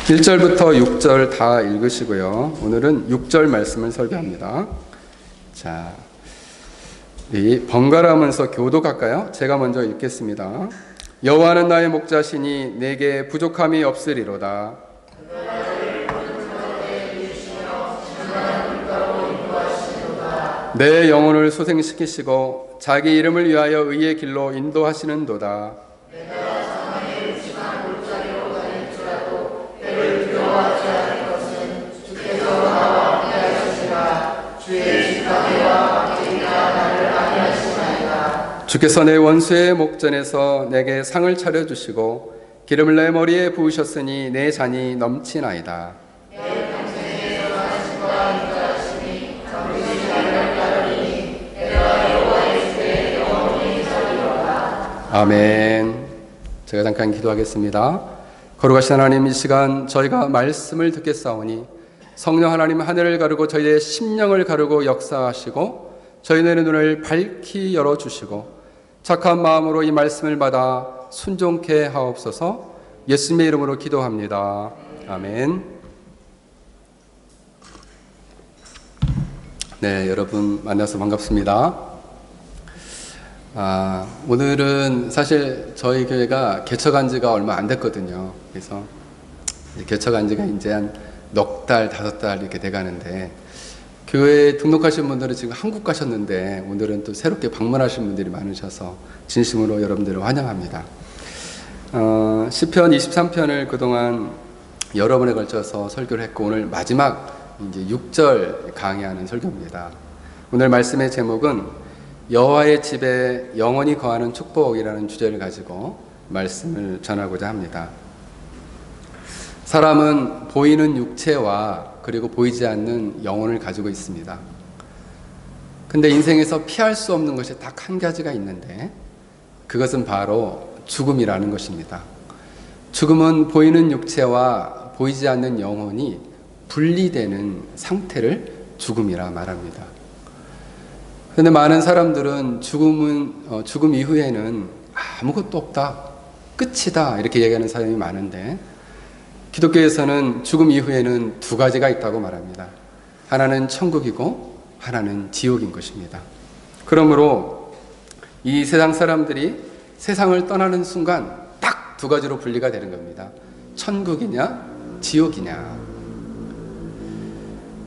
1절부터 6절 다 읽으시고요. 오늘은 6절 말씀을 설교합니다. 자, 번갈아 하면서 교독할까요? 제가 먼저 읽겠습니다. 여호와는 나의 목자시니 내게 부족함이 없으리로다. 내 영혼을 소생시키시고 자기 이름을 위하여 의의 길로 인도하시는도다. 주께서 내 원수의 목전에서 내게 상을 차려주시고 기름을 내 머리에 부으셨으니 내 잔이 넘치나이다. 아멘. 제가 잠깐 기도하겠습니다. 거룩하신 하나님, 이 시간 저희가 말씀을 듣겠사오니 성령 하나님 하늘을 가르고 저희의 심령을 가르고 역사하시고 저희의 눈을 밝히 열어주시고 착한 마음으로 이 말씀을 받아 순종케 하옵소서. 예수님의 이름으로 기도합니다. 아멘. 네, 여러분 만나서 반갑습니다. 오늘은 사실 저희 교회가 개척한 지가 얼마 안 됐거든요. 그래서 개척한 지가 이제 한 넉 달, 5달 이렇게 돼가는데, 교회에 등록하신 분들은 지금 한국 가셨는데 오늘은 또 새롭게 방문하신 분들이 많으셔서 진심으로 여러분들을 환영합니다. 시편 23편을 그동안 여러 번에 걸쳐서 설교를 했고, 오늘 마지막 이제 6절 강의하는 설교입니다. 오늘 말씀의 제목은 여호와의 집에 영원히 거하는 축복이라는 주제를 가지고 말씀을 전하고자 합니다. 사람은 보이는 육체와 그리고 보이지 않는 영혼을 가지고 있습니다. 근데 인생에서 피할 수 없는 것이 딱 한 가지가 있는데, 그것은 바로 죽음이라는 것입니다. 죽음은 보이는 육체와 보이지 않는 영혼이 분리되는 상태를 죽음이라 말합니다. 그런데 많은 사람들은 죽음 이후에는 아무것도 없다, 끝이다, 이렇게 얘기하는 사람이 많은데, 기독교에서는 죽음 이후에는 두 가지가 있다고 말합니다. 하나는 천국이고 하나는 지옥인 것입니다. 그러므로 이 세상 사람들이 세상을 떠나는 순간 딱 두 가지로 분리가 되는 겁니다. 천국이냐 지옥이냐.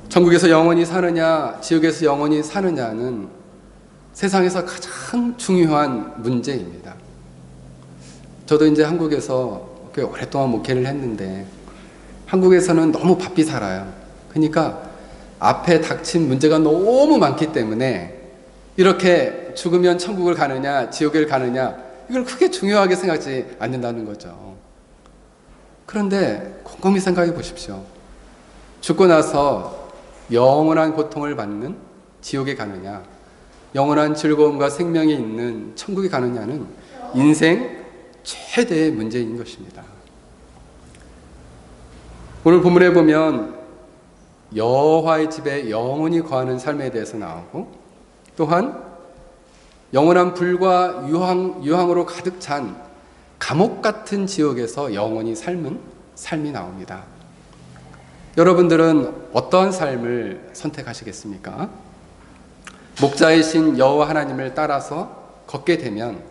천국에서 영원히 사느냐 지옥에서 영원히 사느냐는 세상에서 가장 중요한 문제입니다. 저도 이제 한국에서 꽤 오랫동안 목회를 했는데, 한국에서는 너무 바삐 살아요. 그러니까 앞에 닥친 문제가 너무 많기 때문에 이렇게 죽으면 천국을 가느냐 지옥을 가느냐, 이걸 크게 중요하게 생각하지 않는다는 거죠. 그런데 곰곰이 생각해 보십시오. 죽고 나서 영원한 고통을 받는 지옥에 가느냐, 영원한 즐거움과 생명이 있는 천국에 가느냐는 인생 최대의 문제인 것입니다. 오늘 본문에 보면 여호와의 집에 영원히 거하는 삶에 대해서 나오고, 또한 영원한 불과 유황으로 가득 찬 감옥 같은 지옥에서 영원히 삶은 삶이 나옵니다. 여러분들은 어떠한 삶을 선택하시겠습니까? 목자이신 여호와 하나님을 따라서 걷게 되면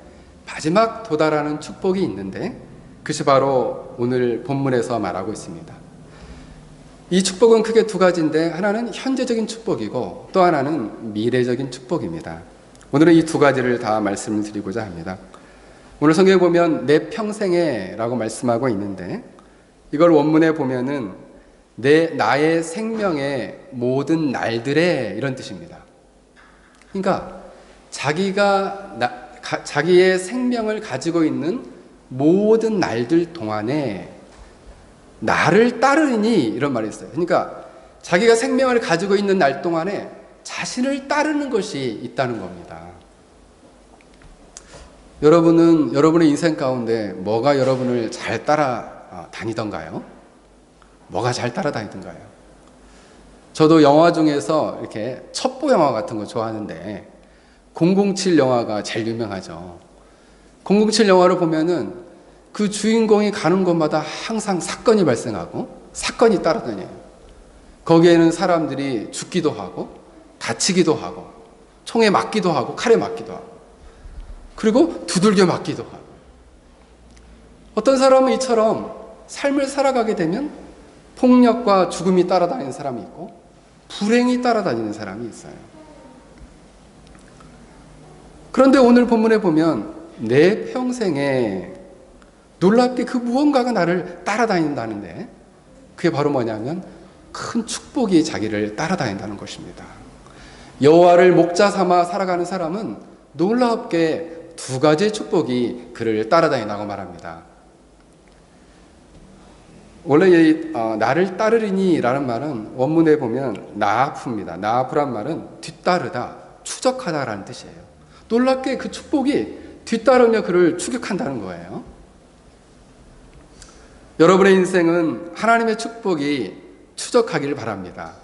마지막 도달하는 축복이 있는데, 그것이 바로 오늘 본문에서 말하고 있습니다. 이 축복은 크게 두 가지인데, 하나는 현재적인 축복이고 또 하나는 미래적인 축복입니다. 오늘은 이 두 가지를 다 말씀을 드리고자 합니다. 오늘 성경에 보면 내 평생에 라고 말씀하고 있는데, 이걸 원문에 보면은 나의 생명의 모든 날들에, 이런 뜻입니다. 그러니까 자기의 생명을 가지고 있는 모든 날들 동안에 나를 따르니, 이런 말이 있어요. 그러니까 자기가 생명을 가지고 있는 날 동안에 자신을 따르는 것이 있다는 겁니다. 여러분은 여러분의 인생 가운데 뭐가 여러분을 잘 따라다니던가요? 뭐가 잘 따라다니던가요? 저도 영화 중에서 이렇게 첩보 영화 같은 거 좋아하는데 007 영화가 제일 유명하죠. 007 영화를 보면은 그 주인공이 가는 곳마다 항상 사건이 발생하고 사건이 따라다녀요. 거기에는 사람들이 죽기도 하고 다치기도 하고 총에 맞기도 하고 칼에 맞기도 하고 그리고 두들겨 맞기도 하고 어떤 사람은 이처럼 삶을 살아가게 되면 폭력과 죽음이 따라다니는 사람이 있고 불행이 따라다니는 사람이 있어요. 그런데 오늘 본문에 보면 내 평생에 놀랍게 그 무언가가 나를 따라다닌다는데 그게 바로 뭐냐면 큰 축복이 자기를 따라다닌다는 것입니다. 여호와를 목자 삼아 살아가는 사람은 놀랍게 두 가지의 축복이 그를 따라다닌다고 말합니다. 원래 이 나를 따르리니 라는 말은 원문에 보면 나아프입니다. 나아프란 말은 뒤따르다, 추적하다 라는 뜻이에요. 놀랍게 그 축복이 뒤따르며 그를 추격한다는 거예요. 여러분의 인생은 하나님의 축복이 추적하기를 바랍니다.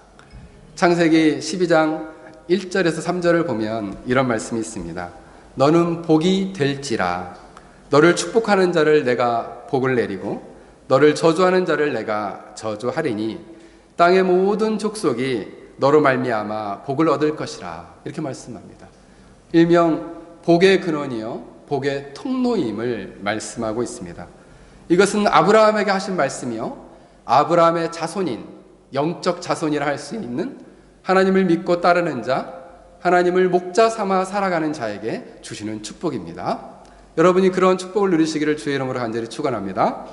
창세기 12장 1절에서 3절을 보면 이런 말씀이 있습니다. 너는 복이 될지라 너를 축복하는 자를 내가 복을 내리고 너를 저주하는 자를 내가 저주하리니 땅의 모든 족속이 너로 말미암아 복을 얻을 것이라 이렇게 말씀합니다. 일명 복의 근원이요 복의 통로임을 말씀하고 있습니다. 이것은 아브라함에게 하신 말씀이요 아브라함의 자손인 영적 자손이라 할 수 있는 하나님을 믿고 따르는 자 하나님을 목자 삼아 살아가는 자에게 주시는 축복입니다. 여러분이 그런 축복을 누리시기를 주의 이름으로 간절히 축원합니다.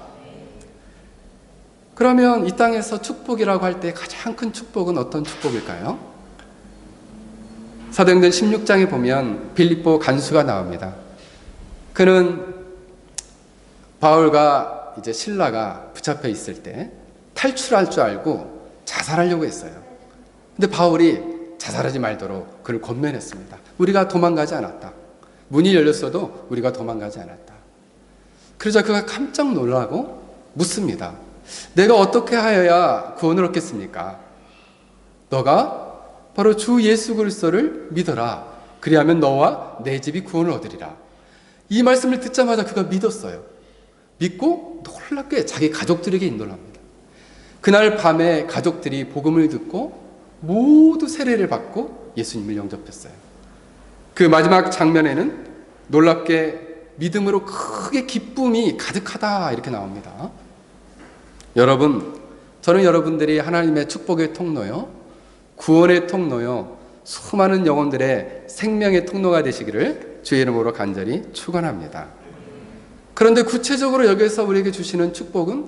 그러면 이 땅에서 축복이라고 할 때 가장 큰 축복은 어떤 축복일까요? 사도행전 16장에 보면 빌립보 간수가 나옵니다. 그는 바울과 이제 실라가 붙잡혀 있을 때 탈출할 줄 알고 자살하려고 했어요. 근데 바울이 자살하지 말도록 그를 권면했습니다. 우리가 도망가지 않았다. 문이 열렸어도 우리가 도망가지 않았다. 그러자 그가 깜짝 놀라고 묻습니다. 내가 어떻게 하여야 구원을 얻겠습니까? 너가 바로 주 예수 그리스도를 믿어라. 그리하면 너와 내 집이 구원을 얻으리라. 이 말씀을 듣자마자 그가 믿었어요. 믿고 놀랍게 자기 가족들에게 인도를 합니다. 그날 밤에 가족들이 복음을 듣고 모두 세례를 받고 예수님을 영접했어요. 그 마지막 장면에는 놀랍게 믿음으로 크게 기쁨이 가득하다 이렇게 나옵니다. 여러분, 저는 여러분들이 하나님의 축복의 통로요, 구원의 통로요, 수많은 영혼들의 생명의 통로가 되시기를 주의 이름으로 간절히 축원합니다. 그런데 구체적으로 여기서 우리에게 주시는 축복은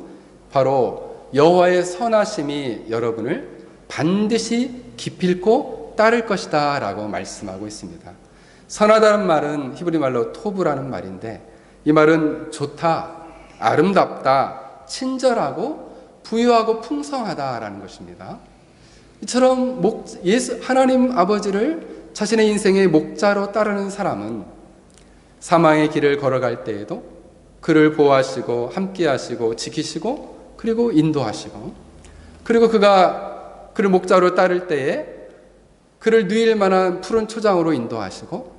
바로 여호와의 선하심이 여러분을 반드시 기필코 따를 것이다 라고 말씀하고 있습니다. 선하다는 말은 히브리 말로 토브라는 말인데 이 말은 좋다, 아름답다, 친절하고 부유하고 풍성하다라는 것입니다. 이처럼 하나님 아버지를 자신의 인생의 목자로 따르는 사람은 사망의 길을 걸어갈 때에도 그를 보호하시고 함께하시고 지키시고 그리고 인도하시고 그리고 그가 그를 목자로 따를 때에 그를 누일 만한 푸른 초장으로 인도하시고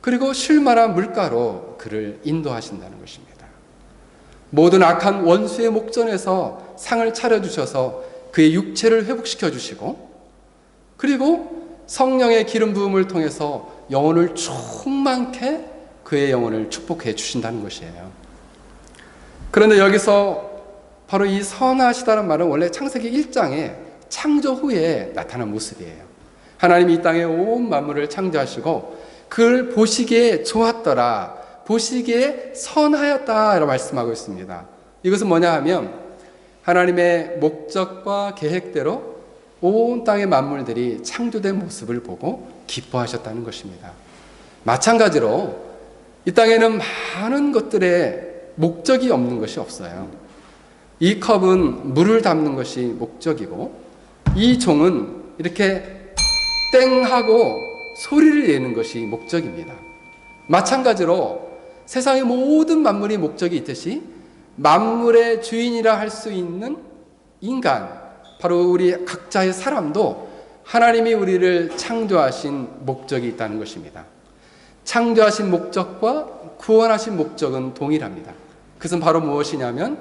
그리고 쉴 만한 물가로 그를 인도하신다는 것입니다. 모든 악한 원수의 목전에서 상을 차려주셔서 그의 육체를 회복시켜 주시고 그리고 성령의 기름 부음을 통해서 영혼을 충만케 그의 영혼을 축복해 주신다는 것이에요. 그런데 여기서 바로 이 선하시다는 말은 원래 창세기 1장에 창조 후에 나타난 모습이에요. 하나님이 이 땅에 온 만물을 창조하시고 그를 보시기에 좋았더라, 보시기에 선하였다라고 말씀하고 있습니다. 이것은 뭐냐 하면 하나님의 목적과 계획대로 온 땅의 만물들이 창조된 모습을 보고 기뻐하셨다는 것입니다. 마찬가지로 이 땅에는 많은 것들의 목적이 없는 것이 없어요. 이 컵은 물을 담는 것이 목적이고 이 종은 이렇게 땡 하고 소리를 내는 것이 목적입니다. 마찬가지로 세상의 모든 만물이 목적이 있듯이 만물의 주인이라 할 수 있는 인간, 바로 우리 각자의 사람도 하나님이 우리를 창조하신 목적이 있다는 것입니다. 창조하신 목적과 구원하신 목적은 동일합니다. 그것은 바로 무엇이냐면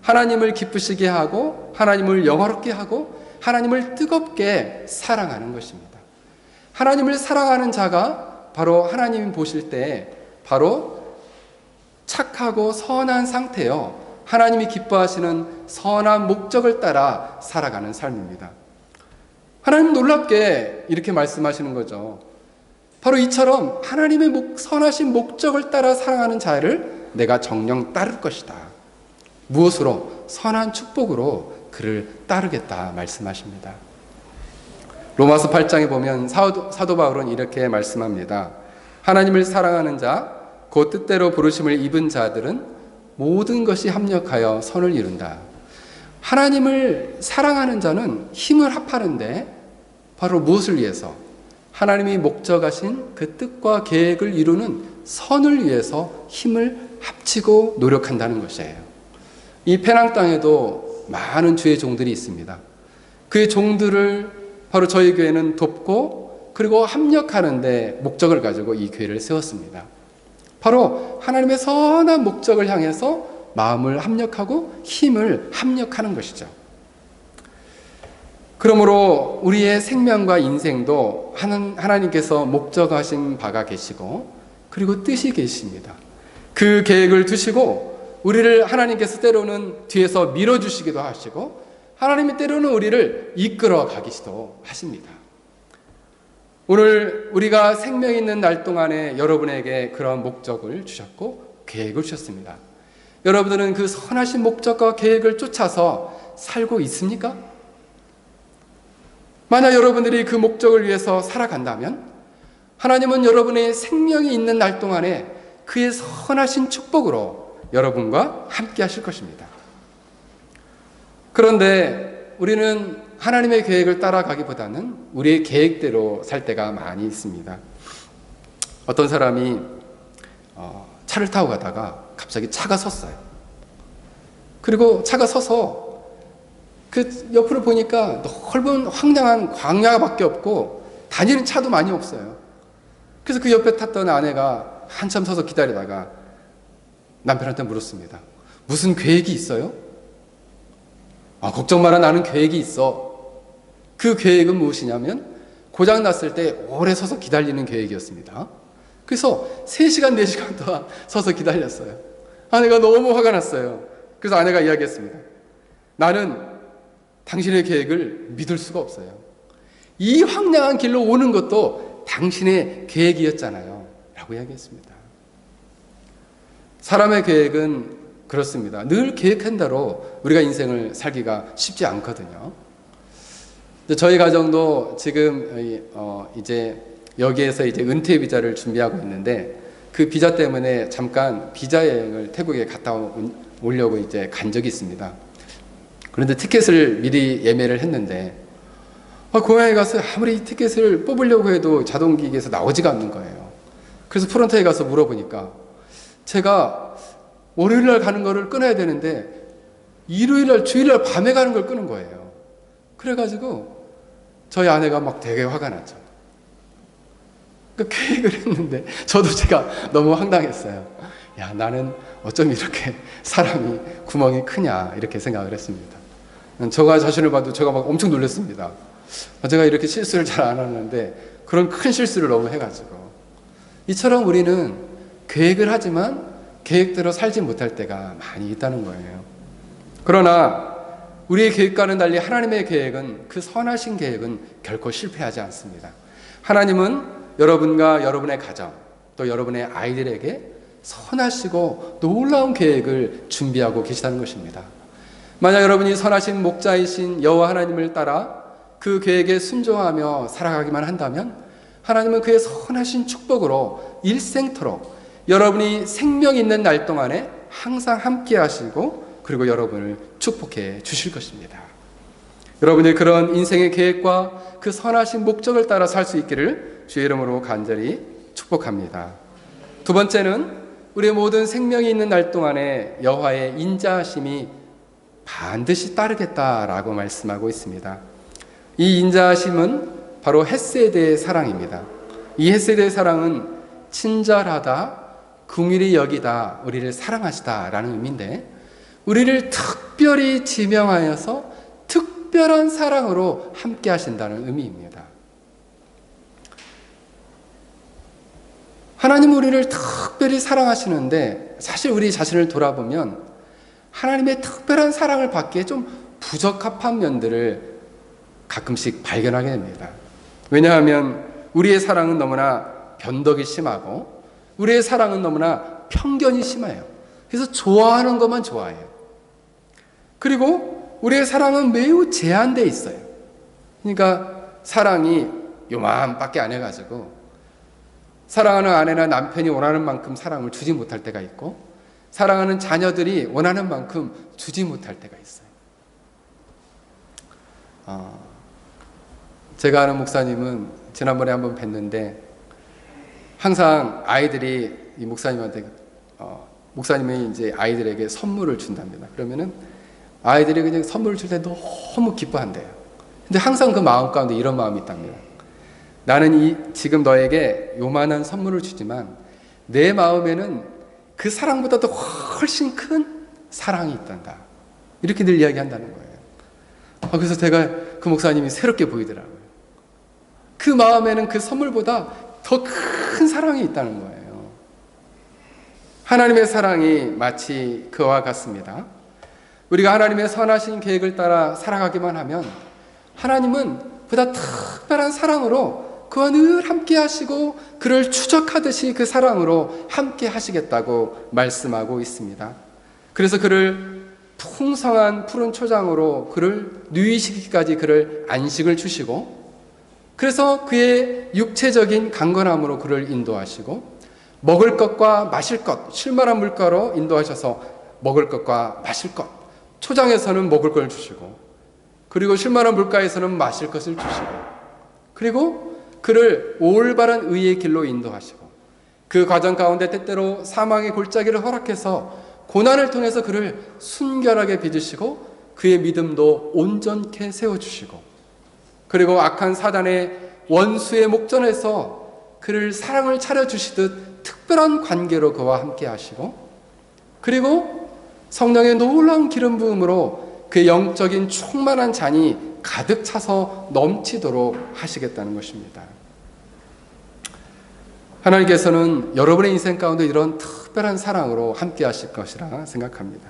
하나님을 기쁘시게 하고 하나님을 영화롭게 하고 하나님을 뜨겁게 사랑하는 것입니다. 하나님을 사랑하는 자가 바로 하나님이 보실 때 바로 착하고 선한 상태요, 하나님이 기뻐하시는 선한 목적을 따라 살아가는 삶입니다. 하나님 놀랍게 이렇게 말씀하시는 거죠. 바로 이처럼 하나님의 선하신 목적을 따라 살아가는 자를 내가 정녕 따를 것이다. 무엇으로? 선한 축복으로 그를 따르겠다 말씀하십니다. 로마서 8장에 보면 사도 바울은 이렇게 말씀합니다. 하나님을 사랑하는 자, 그 뜻대로 부르심을 입은 자들은 모든 것이 합력하여 선을 이룬다. 하나님을 사랑하는 자는 힘을 합하는데 바로 무엇을 위해서? 하나님이 목적하신 그 뜻과 계획을 이루는 선을 위해서 힘을 합치고 노력한다는 것이에요. 이 페낭 땅에도 많은 주의 종들이 있습니다. 그의 종들을 바로 저희 교회는 돕고 그리고 합력하는 데 목적을 가지고 이 교회를 세웠습니다. 바로 하나님의 선한 목적을 향해서 마음을 합력하고 힘을 합력하는 것이죠. 그러므로 우리의 생명과 인생도 하나님께서 목적하신 바가 계시고 그리고 뜻이 계십니다. 그 계획을 두시고 우리를 하나님께서 때로는 뒤에서 밀어주시기도 하시고 하나님이 때로는 우리를 이끌어 가기도 하십니다. 오늘 우리가 생명 있는 날 동안에 여러분에게 그런 목적을 주셨고 계획을 주셨습니다. 여러분들은 그 선하신 목적과 계획을 쫓아서 살고 있습니까? 만약 여러분들이 그 목적을 위해서 살아간다면 하나님은 여러분의 생명이 있는 날 동안에 그의 선하신 축복으로 여러분과 함께 하실 것입니다. 그런데 우리는 하나님의 계획을 따라가기보다는 우리의 계획대로 살 때가 많이 있습니다. 어떤 사람이 차를 타고 가다가 갑자기 차가 섰어요. 그리고 차가 서서 그 옆으로 보니까 넓은 황량한 광야밖에 없고 다니는 차도 많이 없어요. 그래서 그 옆에 탔던 아내가 한참 서서 기다리다가 남편한테 물었습니다. 무슨 계획이 있어요? 걱정 마라, 나는 계획이 있어. 그 계획은 무엇이냐면 고장났을 때 오래 서서 기다리는 계획이었습니다. 그래서 3시간, 4시간 동안 서서 기다렸어요. 아내가 너무 화가 났어요. 그래서 아내가 이야기했습니다. 나는 당신의 계획을 믿을 수가 없어요. 이 황량한 길로 오는 것도 당신의 계획이었잖아요. 라고 이야기했습니다. 사람의 계획은 그렇습니다. 늘 계획한 대로 우리가 인생을 살기가 쉽지 않거든요. 저희 가정도 지금 이제 여기에서 이제 은퇴 비자를 준비하고 있는데 그 비자 때문에 잠깐 비자 여행을 태국에 갔다 오려고 이제 간 적이 있습니다. 그런데 티켓을 미리 예매를 했는데 공항에 가서 아무리 티켓을 뽑으려고 해도 자동기기에서 나오지가 않는 거예요. 그래서 프론트에 가서 물어보니까 제가 월요일날 가는 거를 끊어야 되는데 일요일날 주일날 밤에 가는 걸 끊은 거예요. 그래가지고 저희 아내가 막 되게 화가 났죠. 계획을 했는데 저도 제가 너무 황당했어요. 야, 나는 어쩜 이렇게 사람이 구멍이 크냐 이렇게 생각을 했습니다. 저가 자신을 봐도 제가 막 엄청 놀랐습니다. 제가 이렇게 실수를 잘 안 하는데 그런 큰 실수를 너무 해가지고. 이처럼 우리는 계획을 하지만 계획대로 살지 못할 때가 많이 있다는 거예요. 그러나 우리의 계획과는 달리 하나님의 계획은, 그 선하신 계획은 결코 실패하지 않습니다. 하나님은 여러분과 여러분의 가정, 또 여러분의 아이들에게 선하시고 놀라운 계획을 준비하고 계시다는 것입니다. 만약 여러분이 선하신 목자이신 여호와 하나님을 따라 그 계획에 순종하며 살아가기만 한다면 하나님은 그의 선하신 축복으로 일생토록 여러분이 생명 있는 날 동안에 항상 함께 하시고 그리고 여러분을 축복해 주실 것입니다. 여러분의 그런 인생의 계획과 그 선하신 목적을 따라 살 수 있기를 주의 이름으로 간절히 축복합니다. 두 번째는 우리의 모든 생명이 있는 날 동안에 여호와의 인자하심이 반드시 따르겠다라고 말씀하고 있습니다. 이 인자하심은 바로 헤세드의 사랑입니다. 이 헤세드의 사랑은 친절하다, 긍휼히 여기다, 우리를 사랑하시다라는 의미인데, 우리를 특별히 지명하여서 특별한 사랑으로 함께 하신다는 의미입니다. 하나님 우리를 특별히 사랑하시는데, 사실 우리 자신을 돌아보면 하나님의 특별한 사랑을 받기에 좀 부적합한 면들을 가끔씩 발견하게 됩니다. 왜냐하면 우리의 사랑은 너무나 변덕이 심하고 우리의 사랑은 너무나 편견이 심해요. 그래서 좋아하는 것만 좋아해요. 그리고 우리의 사랑은 매우 제한되어 있어요. 그러니까 사랑이 요만밖에 안 해가지고 사랑하는 아내나 남편이 원하는 만큼 사랑을 주지 못할 때가 있고, 사랑하는 자녀들이 원하는 만큼 주지 못할 때가 있어요. 제가 아는 목사님은 지난번에 한번 뵀는데, 항상 아이들이 이 목사님한테 목사님이 이제 아이들에게 선물을 준답니다. 그러면은 아이들이 그냥 선물을 줄 때 너무 기뻐한대요. 근데 항상 그 마음 가운데 이런 마음이 있답니다. 나는 지금 너에게 요만한 선물을 주지만 내 마음에는 그 사랑보다도 훨씬 큰 사랑이 있단다. 이렇게 늘 이야기한다는 거예요. 그래서 제가 그 목사님이 새롭게 보이더라고요. 그 마음에는 그 선물보다 더 큰 사랑이 있다는 거예요. 하나님의 사랑이 마치 그와 같습니다. 우리가 하나님의 선하신 계획을 따라 살아가기만 하면 하나님은 보다 특별한 사랑으로 그와 늘 함께 하시고 그를 추적하듯이 그 사랑으로 함께 하시겠다고 말씀하고 있습니다. 그래서 그를 풍성한 푸른 초장으로 그를 누이시기까지 그를 안식을 주시고, 그래서 그의 육체적인 강건함으로 그를 인도하시고, 먹을 것과 마실 것, 쉴만한 물가로 인도하셔서 먹을 것과 마실 것, 초장에서는 먹을 걸 주시고, 그리고 쉴만한 물가에서는 마실 것을 주시고, 그리고 그를 올바른 의의 길로 인도하시고, 그 과정 가운데 때때로 사망의 골짜기를 허락해서 고난을 통해서 그를 순결하게 빚으시고 그의 믿음도 온전케 세워주시고, 그리고 악한 사단의 원수의 목전에서 그를 사랑을 차려주시듯 특별한 관계로 그와 함께 하시고, 그리고 성령의 놀라운 기름 부음으로 그의 영적인 충만한 잔이 가득 차서 넘치도록 하시겠다는 것입니다. 하나님께서는 여러분의 인생 가운데 이런 특별한 사랑으로 함께 하실 것이라 생각합니다.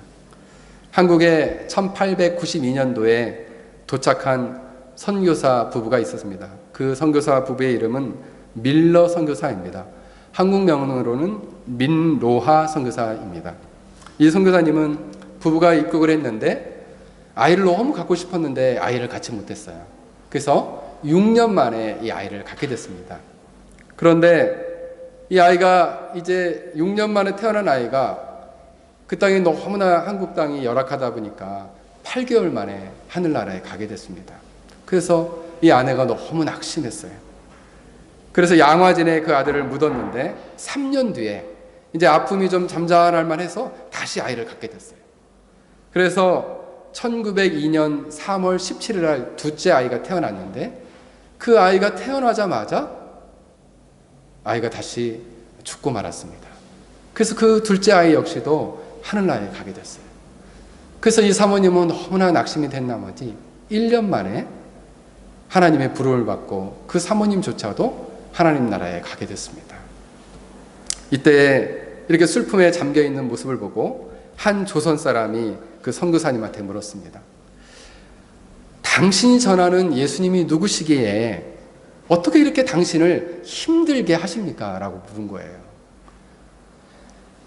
한국에 1892년도에 도착한 선교사 부부가 있었습니다. 그 선교사 부부의 이름은 밀러 선교사입니다. 한국명으로는 민로하 선교사입니다. 이 선교사님은 부부가 입국을 했는데 아이를 너무 갖고 싶었는데 아이를 갖지 못했어요. 그래서 6년 만에 이 아이를 갖게 됐습니다. 그런데 이 아이가 이제 6년 만에 태어난 아이가 그 땅이 너무나 한국 땅이 열악하다 보니까 8개월 만에 하늘나라에 가게 됐습니다. 그래서 이 아내가 너무 낙심했어요. 그래서 양화진에 그 아들을 묻었는데 3년 뒤에 이제 아픔이 좀 잠잠할 만해서 다시 아이를 갖게 됐어요. 그래서 1902년 3월 17일 날 둘째 아이가 태어났는데, 그 아이가 태어나자마자 아이가 다시 죽고 말았습니다. 그래서 그 둘째 아이 역시도 하늘나라에 가게 됐어요. 그래서 이 사모님은 너무나 낙심이 된 나머지 1년 만에 하나님의 부름을 받고 그 사모님조차도 하나님 나라에 가게 됐습니다. 이때 이렇게 슬픔에 잠겨있는 모습을 보고 한 조선 사람이 그 선교사님한테 물었습니다. 당신이 전하는 예수님이 누구시기에 어떻게 이렇게 당신을 힘들게 하십니까? 라고 물은 거예요.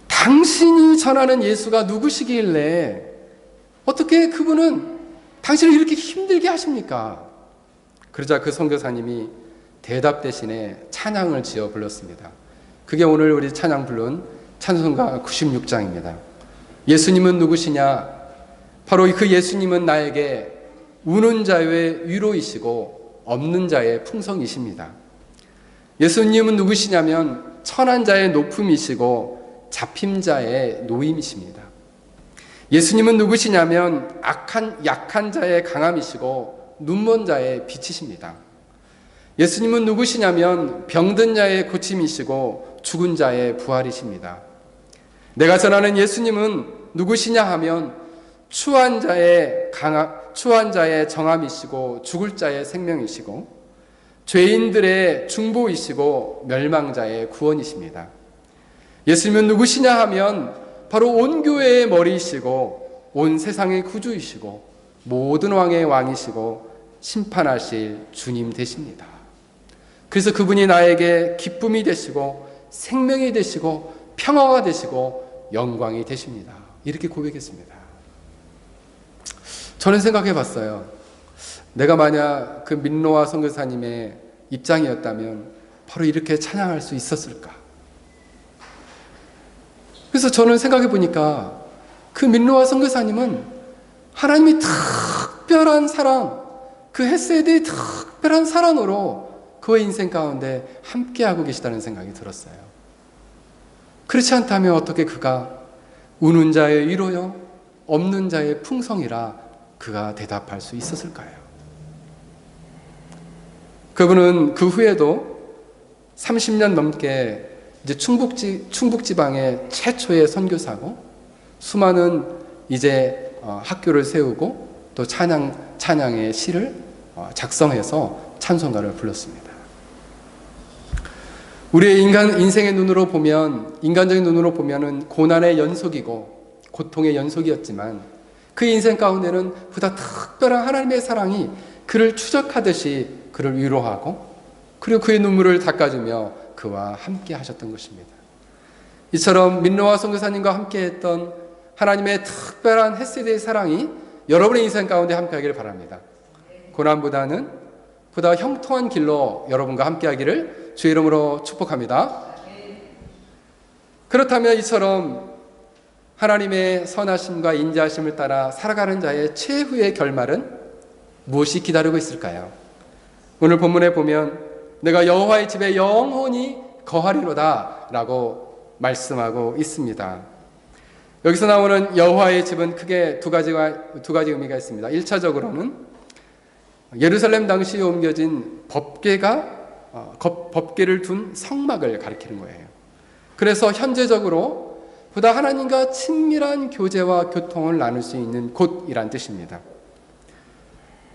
당신이 전하는 예수가 누구시길래 어떻게 그분은 당신을 이렇게 힘들게 하십니까? 그러자 그 선교사님이 대답 대신에 찬양을 지어 불렀습니다. 그게 오늘 우리 찬양 부른 찬송가 96장입니다. 예수님은 누구시냐? 바로 그 예수님은 나에게 우는 자의 위로이시고 없는 자의 풍성이십니다. 예수님은 누구시냐면 천한 자의 높음이시고 잡힘 자의 노임이십니다. 예수님은 누구시냐면 약한 자의 강함이시고 눈먼 자의 빛이십니다. 예수님은 누구시냐면 병든 자의 고침이시고 죽은 자의 부활이십니다. 내가 전하는 예수님은 누구시냐 하면 추한 자의 정함이시고 죽을 자의 생명이시고 죄인들의 중보이시고 멸망자의 구원이십니다. 예수님은 누구시냐 하면 바로 온 교회의 머리이시고 온 세상의 구주이시고 모든 왕의 왕이시고 심판하실 주님 되십니다. 그래서 그분이 나에게 기쁨이 되시고 생명이 되시고 평화가 되시고 영광이 되십니다. 이렇게 고백했습니다. 저는 생각해 봤어요. 내가 만약 그 민노아 선교사님의 입장이었다면 바로 이렇게 찬양할 수 있었을까? 그래서 저는 생각해 보니까 그 민노아 선교사님은 하나님이 특별한 사랑, 그 헤세드의 특별한 사랑으로 그의 인생 가운데 함께하고 계시다는 생각이 들었어요. 그렇지 않다면 어떻게 그가 우는 자의 위로요, 없는 자의 풍성이라 그가 대답할 수 있었을까요? 그분은 그 후에도 30년 넘게 이제 충북지방의 최초의 선교사고 수많은 이제 학교를 세우고 또 찬양의 시를 작성해서 찬송가를 불렀습니다. 우리의 인생의 눈으로 보면, 인간적인 눈으로 보면은 고난의 연속이고 고통의 연속이었지만 그 인생 가운데는 보다 특별한 하나님의 사랑이 그를 추적하듯이 그를 위로하고 그리고 그의 눈물을 닦아주며 그와 함께 하셨던 것입니다. 이처럼 민노아 선교사님과 함께 했던 하나님의 특별한 헤세드의 사랑이 여러분의 인생 가운데 함께 하기를 바랍니다. 고난보다는 보다 형통한 길로 여러분과 함께 하기를 주의 이름으로 축복합니다. 그렇다면 이처럼 하나님의 선하심과 인자하심을 따라 살아가는 자의 최후의 결말은 무엇이 기다리고 있을까요? 오늘 본문에 보면 내가 여호와의 집에 영원히 거하리로다 라고 말씀하고 있습니다. 여기서 나오는 여호와의 집은 크게 두 가지 의미가 있습니다. 1차적으로는 예루살렘 당시에 옮겨진 법궤를 둔 성막을 가리키는 거예요. 그래서 현재적으로 보다 하나님과 친밀한 교제와 교통을 나눌 수 있는 곳이란 뜻입니다.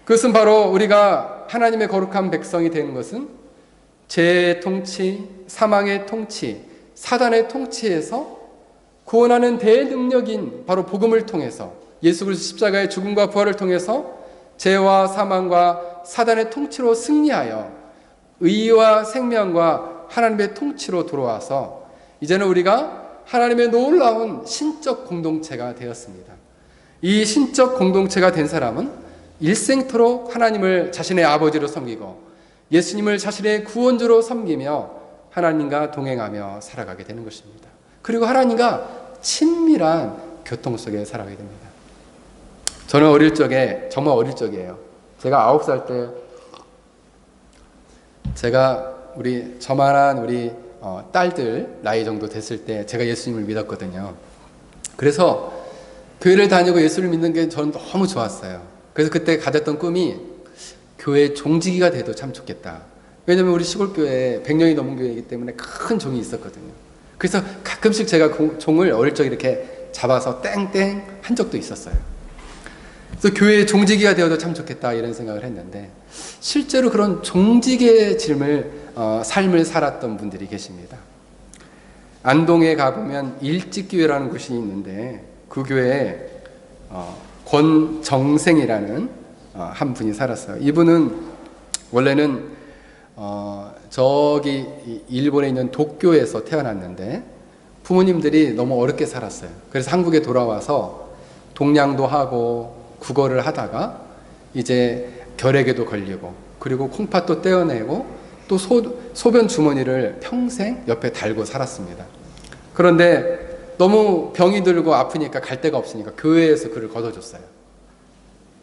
그것은 바로 우리가 하나님의 거룩한 백성이 되는 것은 죄의 통치, 사망의 통치, 사단의 통치에서 구원하는 대능력인 바로 복음을 통해서 예수 그리스도 십자가의 죽음과 부활을 통해서 죄와 사망과 사단의 통치로 승리하여 의와 생명과 하나님의 통치로 들어와서 이제는 우리가 하나님의 놀라운 신적 공동체가 되었습니다. 이 신적 공동체가 된 사람은 일생토록 하나님을 자신의 아버지로 섬기고 예수님을 자신의 구원주로 섬기며 하나님과 동행하며 살아가게 되는 것입니다. 그리고 하나님과 친밀한 교통 속에 살아가게 됩니다. 저는 어릴 적에, 정말 어릴 적이에요. 제가 9살 때 제가 저만한 우리 딸들 나이 정도 됐을 때 제가 예수님을 믿었거든요. 그래서 교회를 다니고 예수를 믿는 게 저는 너무 좋았어요. 그래서 그때 가졌던 꿈이 교회 종지기가 돼도 참 좋겠다. 왜냐면 우리 시골교회에 100년이 넘은 교회이기 때문에 큰 종이 있었거든요. 그래서 가끔씩 제가 종을 어릴 적에 이렇게 잡아서 땡땡 한 적도 있었어요. 그래서 교회의 종지기가 되어도 참 좋겠다 이런 생각을 했는데 실제로 그런 종지기의 삶을 살았던 분들이 계십니다. 안동에 가보면 일찍교회라는 곳이 있는데 그 교회에 권정생이라는 한 분이 살았어요. 이분은 원래는 저기 일본에 있는 도쿄에서 태어났는데 부모님들이 너무 어렵게 살았어요. 그래서 한국에 돌아와서 동냥도 하고 국어를 하다가 이제 결핵에도 걸리고 그리고 콩팥도 떼어내고 또 소변 주머니를 평생 옆에 달고 살았습니다. 그런데 너무 병이 들고 아프니까 갈 데가 없으니까 교회에서 그를 걷어줬어요.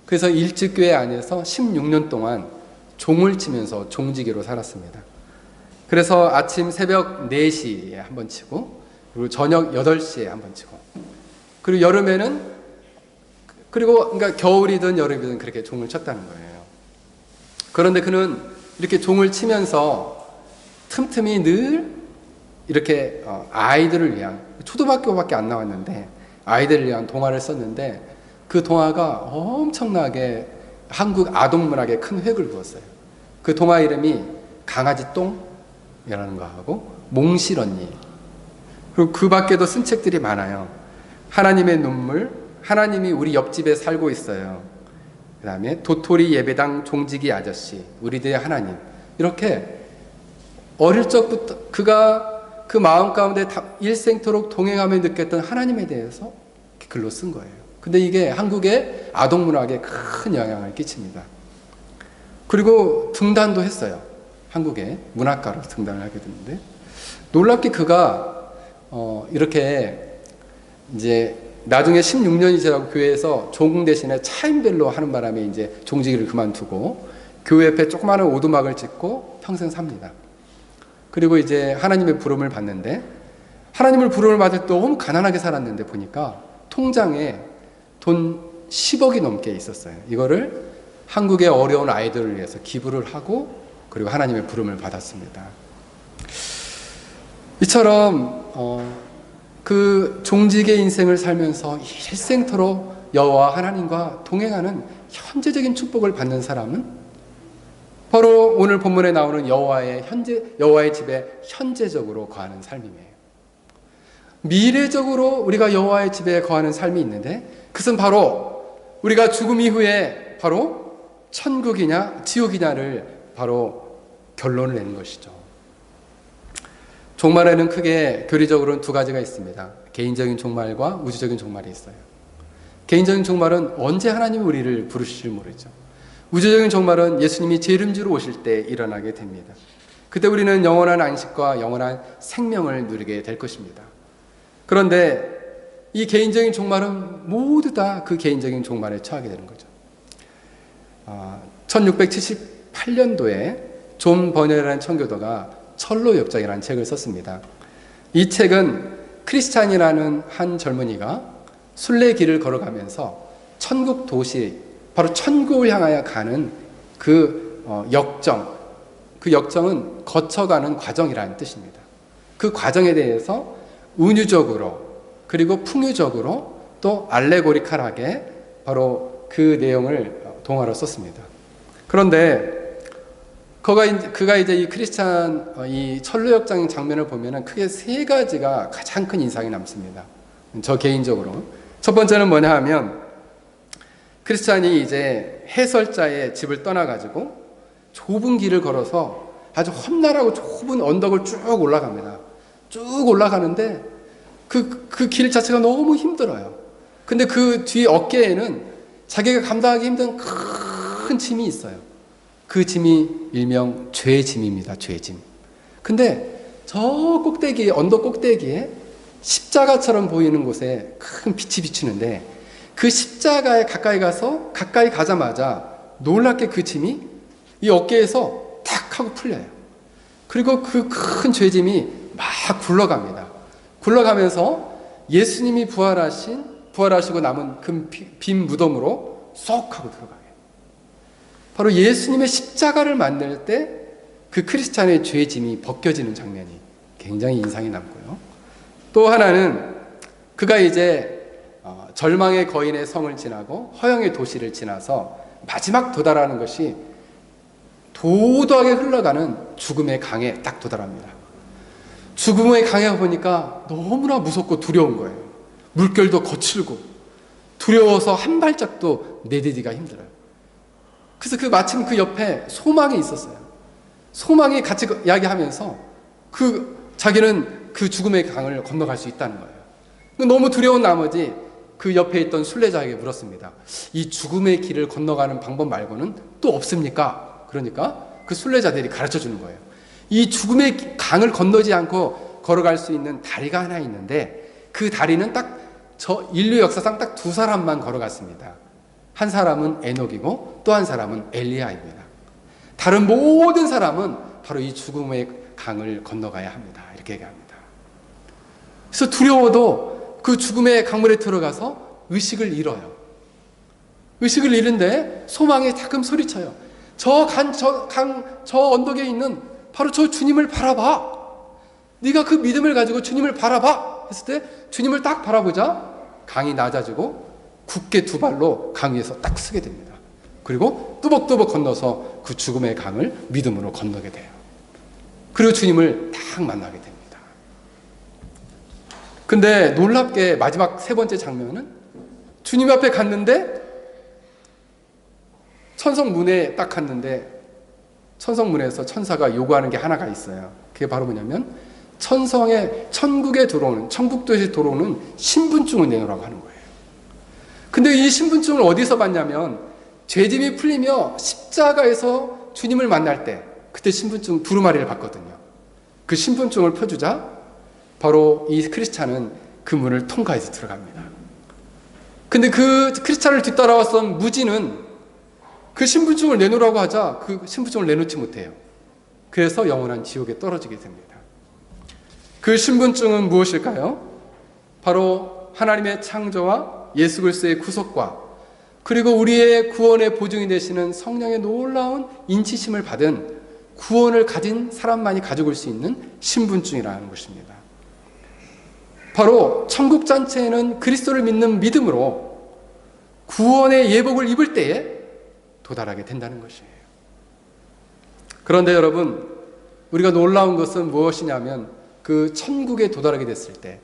그래서 일찍교회 안에서 16년 동안 종을 치면서 종지기로 살았습니다. 그래서 아침 새벽 4시에 한 번 치고 그리고 저녁 8시에 한 번 치고 그리고 여름에는 그러니까 겨울이든 여름이든 그렇게 종을 쳤다는 거예요. 그런데 그는 이렇게 종을 치면서 틈틈이 늘 이렇게 아이들을 위한 초등학교밖에 안 나왔는데 아이들을 위한 동화를 썼는데 그 동화가 엄청나게 한국 아동문학에 큰 획을 그었어요. 그 동화 이름이 강아지 똥이라는 거하고 몽실 언니, 그리고 그 밖에도 쓴 책들이 많아요. 하나님의 눈물, 하나님이 우리 옆집에 살고 있어요. 그 다음에 도토리 예배당 종지기 아저씨, 우리들의 하나님. 이렇게 어릴 적부터 그가 그 마음 가운데 일생토록 동행하며 느꼈던 하나님에 대해서 글로 쓴 거예요. 근데 이게 한국의 아동문학에 큰 영향을 끼칩니다. 그리고 등단도 했어요. 한국의 문학가로 등단을 하게 됐는데, 놀랍게 그가 이렇게 이제 나중에 16년이 지나고 교회에서 종궁 대신에 차인벨로 하는 바람에 이제 종지기를 그만두고 교회 옆에 조그마한 오두막을 짓고 평생 삽니다. 그리고 이제 하나님의 부름을 받는데, 하나님을 부름을 받을 때 너무 가난하게 살았는데 보니까 통장에 돈 10억이 넘게 있었어요. 이거를 한국의 어려운 아이들을 위해서 기부를 하고 그리고 하나님의 부름을 받았습니다. 이처럼 그 종직의 인생을 살면서 일생토록 여호와 하나님과 동행하는 현재적인 축복을 받는 사람은 바로 오늘 본문에 나오는 여호와의 집에 현재적으로 거하는 삶이에요. 미래적으로 우리가 여호와의 집에 거하는 삶이 있는데, 그것은 바로 우리가 죽음 이후에 바로 천국이냐 지옥이냐를 바로 결론을 내는 것이죠. 종말에는 크게 교리적으로는 두 가지가 있습니다. 개인적인 종말과 우주적인 종말이 있어요. 개인적인 종말은 언제 하나님이 우리를 부르실지 모르죠. 우주적인 종말은 예수님이 재림주로 오실 때 일어나게 됩니다. 그때 우리는 영원한 안식과 영원한 생명을 누리게 될 것입니다. 그런데 이 개인적인 종말은 모두 다 그 개인적인 종말에 처하게 되는 거죠. 1678년도에 존 버녀라는 청교도가 철로 역정이라는 책을 썼습니다. 이 책은 크리스찬이라는 한 젊은이가 순례길을 걸어가면서 천국 도시, 바로 천국을 향하여 가는 그 역정, 그 역정은 거쳐가는 과정이라는 뜻입니다. 그 과정에 대해서 은유적으로 그리고 풍유적으로 또 알레고리칼하게 바로 그 내용을 동화로 썼습니다. 그런데 그가 이제 이 크리스찬 이 천로역장 장면을 보면은 크게 세 가지가 가장 큰 인상이 남습니다. 저 개인적으로 첫 번째는 뭐냐 하면, 크리스찬이 이제 해설자의 집을 떠나가지고 좁은 길을 걸어서 아주 험난하고 좁은 언덕을 쭉 올라갑니다. 쭉 올라가는데 그 길 자체가 너무 힘들어요. 근데 그 뒤 어깨에는 자기가 감당하기 힘든 큰 짐이 있어요. 그 짐이 일명 죄짐입니다. 죄짐. 근데 저 꼭대기에, 언덕 꼭대기에 십자가처럼 보이는 곳에 큰 빛이 비추는데, 그 십자가에 가까이 가자마자 놀랍게 그 짐이 이 어깨에서 탁 하고 풀려요. 그리고 그 큰 죄짐이 막 굴러갑니다. 굴러가면서 예수님이 부활하시고 남은 그 빈 무덤으로 쏙 하고 들어가요. 바로 예수님의 십자가를 만들 때 그 크리스찬의 죄짐이 벗겨지는 장면이 굉장히 인상이 남고요. 또 하나는 그가 이제 절망의 거인의 성을 지나고 허영의 도시를 지나서 마지막 도달하는 것이 도도하게 흘러가는 죽음의 강에 딱 도달합니다. 죽음의 강에 보니까 너무나 무섭고 두려운 거예요. 물결도 거칠고 두려워서 한 발짝도 내디디가 힘들어요. 그래서 마침 그 옆에 소망이 있었어요. 소망이 같이 이야기하면서 자기는 그 죽음의 강을 건너갈 수 있다는 거예요. 너무 두려운 나머지 그 옆에 있던 순례자에게 물었습니다. 이 죽음의 길을 건너가는 방법 말고는 또 없습니까? 그러니까 그 순례자들이 가르쳐 주는 거예요. 이 죽음의 강을 건너지 않고 걸어갈 수 있는 다리가 하나 있는데, 그 다리는 인류 역사상 딱 두 사람만 걸어갔습니다. 한 사람은 에녹이고 또 한 사람은 엘리야입니다. 다른 모든 사람은 바로 이 죽음의 강을 건너가야 합니다. 이렇게 얘기합니다. 그래서 두려워도 그 죽음의 강물에 들어가서 의식을 잃어요. 의식을 잃은데 소망이 가끔 소리쳐요. 저 언덕에 있는 바로 저 주님을 바라봐. 네가 그 믿음을 가지고 주님을 바라봐. 했을 때 주님을 딱 바라보자 강이 낮아지고 굳게 두 발로 강 위에서 딱 서게 됩니다. 그리고 뚜벅뚜벅 건너서 그 죽음의 강을 믿음으로 건너게 돼요. 그리고 주님을 딱 만나게 됩니다. 근데 놀랍게 마지막 세 번째 장면은 주님 앞에 갔는데 천성문에 딱 갔는데 천성문에서 천사가 요구하는 게 하나가 있어요. 그게 바로 뭐냐면 천국에 들어오는, 천국도시에 들어오는 신분증을 내놓으라고 하는 거예요. 근데 이 신분증을 어디서 받냐면 죄짐이 풀리며 십자가에서 주님을 만날 때 그때 신분증 두루마리를 받거든요. 그 신분증을 펴주자 바로 이 크리스찬은 그 문을 통과해서 들어갑니다. 근데 그 크리스찬을 뒤따라왔던 무지는 그 신분증을 내놓으라고 하자 그 신분증을 내놓지 못해요. 그래서 영원한 지옥에 떨어지게 됩니다. 그 신분증은 무엇일까요? 바로 하나님의 창조와 예수 그리스도의 구속과 그리고 우리의 구원의 보증이 되시는 성령의 놀라운 인치심을 받은 구원을 가진 사람만이 가지고 올 수 있는 신분증이라는 것입니다. 바로 천국잔치에는 그리스도를 믿는 믿음으로 구원의 예복을 입을 때에 도달하게 된다는 것이에요. 그런데 여러분, 우리가 놀라운 것은 무엇이냐면 그 천국에 도달하게 됐을 때,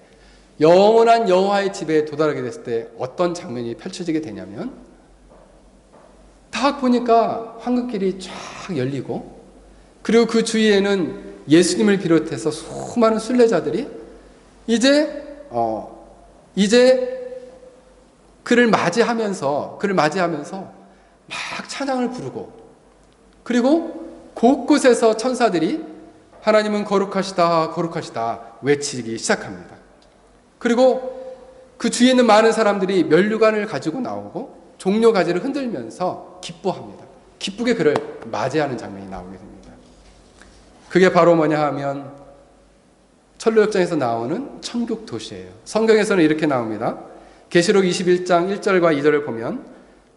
영원한 여호와의 집에 도달하게 됐을 때 어떤 장면이 펼쳐지게 되냐면 딱 보니까 황금길이 쫙 열리고 그리고 그 주위에는 예수님을 비롯해서 수많은 순례자들이 이제 그를 맞이하면서 막 찬양을 부르고 그리고 곳곳에서 천사들이 하나님은 거룩하시다 거룩하시다 외치기 시작합니다. 그리고 그 주위에 있는 많은 사람들이 면류관을 가지고 나오고 종려가지를 흔들면서 기뻐합니다. 기쁘게 그를 맞이하는 장면이 나오게 됩니다. 그게 바로 뭐냐 하면 철로역정에서 나오는 천국 도시예요. 성경에서는 이렇게 나옵니다. 계시록 21장 1절과 2절을 보면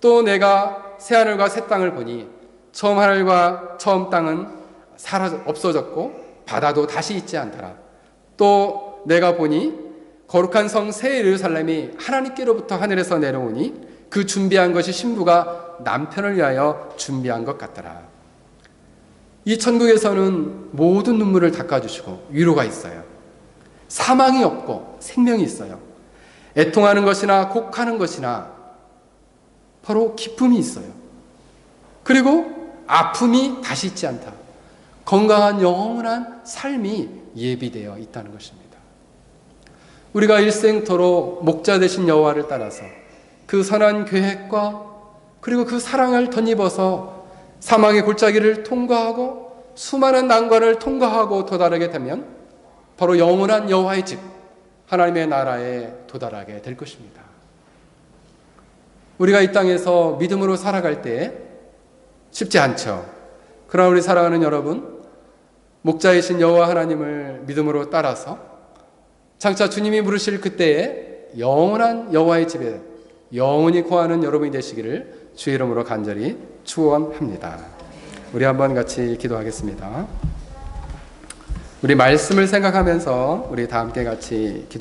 또 내가 새하늘과 새 땅을 보니 처음 하늘과 처음 땅은 없어졌고 바다도 다시 있지 않더라. 또 내가 보니 거룩한 성 새 예루살렘이 하나님께로부터 하늘에서 내려오니 그 준비한 것이 신부가 남편을 위하여 준비한 것 같더라. 이 천국에서는 모든 눈물을 닦아주시고 위로가 있어요. 사망이 없고 생명이 있어요. 애통하는 것이나 곡하는 것이나 바로 기쁨이 있어요. 그리고 아픔이 다시 있지 않다. 건강한 영원한 삶이 예비되어 있다는 것입니다. 우리가 일생토록 목자 되신 여호와를 따라서 그 선한 계획과 그리고 그 사랑을 덧입어서 사망의 골짜기를 통과하고 수많은 난관을 통과하고 도달하게 되면 바로 영원한 여호와의 집, 하나님의 나라에 도달하게 될 것입니다. 우리가 이 땅에서 믿음으로 살아갈 때 쉽지 않죠. 그러나 우리 사랑하는 여러분, 목자이신 여호와 하나님을 믿음으로 따라서 장차 주님이 부르실 그때에 영원한 여호와의 집에 영원히 거하는 여러분이 되시기를 주의 이름으로 간절히 축원합니다. 우리 한번 같이 기도하겠습니다. 우리 말씀을 생각하면서 우리 다 함께 같이 기도